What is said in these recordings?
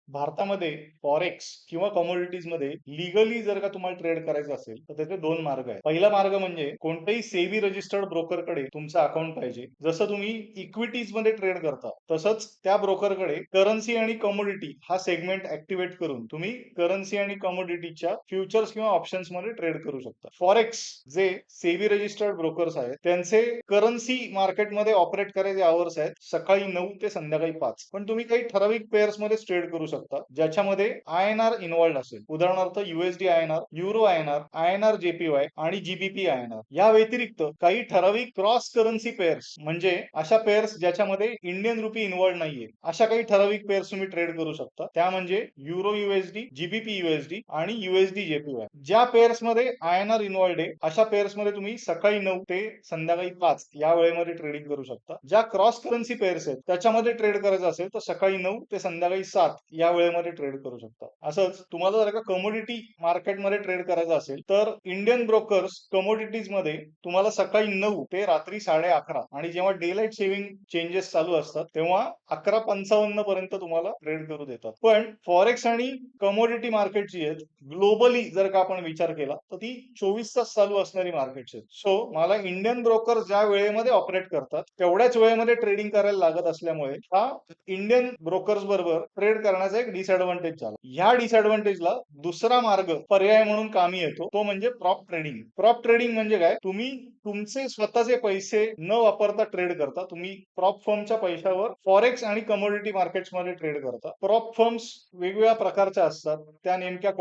भारतामध्ये फॉरेक्स किंवा कमोडिटीज मध्ये लिगली जर का तुम्हाला ट्रेड करायचं असेल तर त्याचे दोन मार्ग आहेत. पहिला मार्ग म्हणजे कोणत्याही सेबी रजिस्टर्ड ब्रोकरकडे तुमचं अकाउंट पाहिजे. जसं तुम्ही इक्विटीज मध्ये ट्रेड करता तसंच त्या ब्रोकरकडे करन्सी आणि कमोडिटी हा सेगमेंट ऍक्टिव्हेट करून तुम्ही करन्सी आणि कमोडिटीच्या फ्युचर्स किंवा ऑप्शन्स मध्ये ट्रेड करू शकता. फॉरेक्स जे सेबी रजिस्टर्ड ब्रोकर्स आहेत त्यांचे करन्सी मार्केटमध्ये ऑपरेट करायचे आवर्स आहेत सकाळी 9 ते संध्याकाळी 5. पण तुम्ही काही ठराविक पेअर्स मध्ये ट्रेड करू शकता ज्याच्यामध्ये INR इन्व्हॉल्ड असेल. उदाहरणार्थ USD INR, euro INR, INR JPY आणि GBP INR. या व्यतिरिक्त काही ठराविक क्रॉस करन्सी पेअर्स म्हणजे अशा पेअर्स ज्याच्यामध्ये इंडियन रुपी इन्व्हॉल्ड नाहीये अशा काही ठराविक पेअर्स तुम्ही ट्रेड करू शकता. त्या म्हणजे युरो USD, GBP USD आणि USD JPY. ज्या पेअर्स मध्ये INR इन्व्हॉल्ड आहे अशा पेअर्स मध्ये तुम्ही सकाळी 9 ते संध्याकाळी 5 या वेळेमध्ये ट्रेडिंग करू शकता. ज्या क्रॉस करन्सी पेअर्स आहेत त्याच्यामध्ये ट्रेड करायचं असेल तर सकाळी 9 ते संध्याकाळी 7 या वेळेमध्ये ट्रेड करू शकता. असंच तुम्हाला जर का कमोडिटी मार्केटमध्ये ट्रेड करायचं असेल तर इंडियन ब्रोकर्स कमोडिटीज मध्ये तुम्हाला सकाळी 9 ते रात्री 11:30 आणि जेव्हा डे लाईट सेव्हिंग चेंजेस चालू असतात तेव्हा 11:55 पर्यंत तुम्हाला ट्रेड करू देतात. पण फॉरेक्स आणि कमोडिटी मार्केट जी आहेत ग्लोबली जर का आपण विचार केला तर ती 24 तास चालू असणारी मार्केट्स आहेत. सो मला इंडियन ब्रोकर ज्या वेळेमध्ये ऑपरेट करतात तेवढ्याच वेळेमध्ये ट्रेडिंग करायला लागत असल्यामुळे हा इंडियन ब्रोकर्स बरोबर ट्रेड करण्याचा एक डिसएडव्हान्टेज झाला. ह्या डिसएडव्हान्टेजला दुसरा मार्ग पर्याय म्हणून कामी येतो तो म्हणजे प्रॉप ट्रेडिंग. प्रॉप ट्रेडिंग म्हणजे काय? तुम्ही तुमचे स्वतःचे पैसे न वापरता ट्रेड करता. तुम्ही प्रॉप फर्मच्या पैशावर फॉरेक्स आणि कमोडिटी मार्केट्स मध्ये ट्रेड करता. प्रॉप फर्म्स वेगवेगळ्या प्रकारच्या असतात. त्या नेमक्या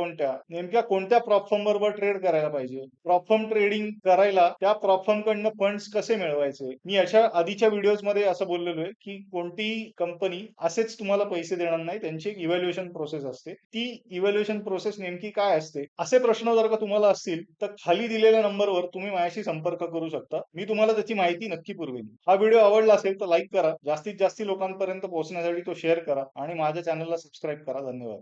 कोणत्या प्रॉप फर्म बरोबर ट्रेड करायला पाहिजे, प्रॉप फर्म ट्रेडिंग करायला त्या प्रॉप फर्म कडनं फंड्स कसे मिळवायचे. मी याच्या आधीच्या व्हिडिओज मध्ये असं बोललेलो आहे की कोणतीही कंपनी असेच तुम्हाला पैसे देणार नाही. त्यांची एक इव्हॅल्युएशन प्रोसेस असते. ती इव्हॅल्युएशन प्रोसेस नेमकी काय असते असे प्रश्न जर का तुम्हाला असतील तर खाली दिलेल्या नंबरवर तुम्ही माझ्याशी संपर्क करू शकता. मी तुम्हाला त्याची माहिती नक्की पुरवेन. हा व्हिडिओ आवडला असेल तर लाईक करा. जास्तीत जास्त लोकांपर्यंत पोहोचण्यासाठी तो शेअर करा आणि माझ्या चॅनलला सबस्क्राईब करा. धन्यवाद.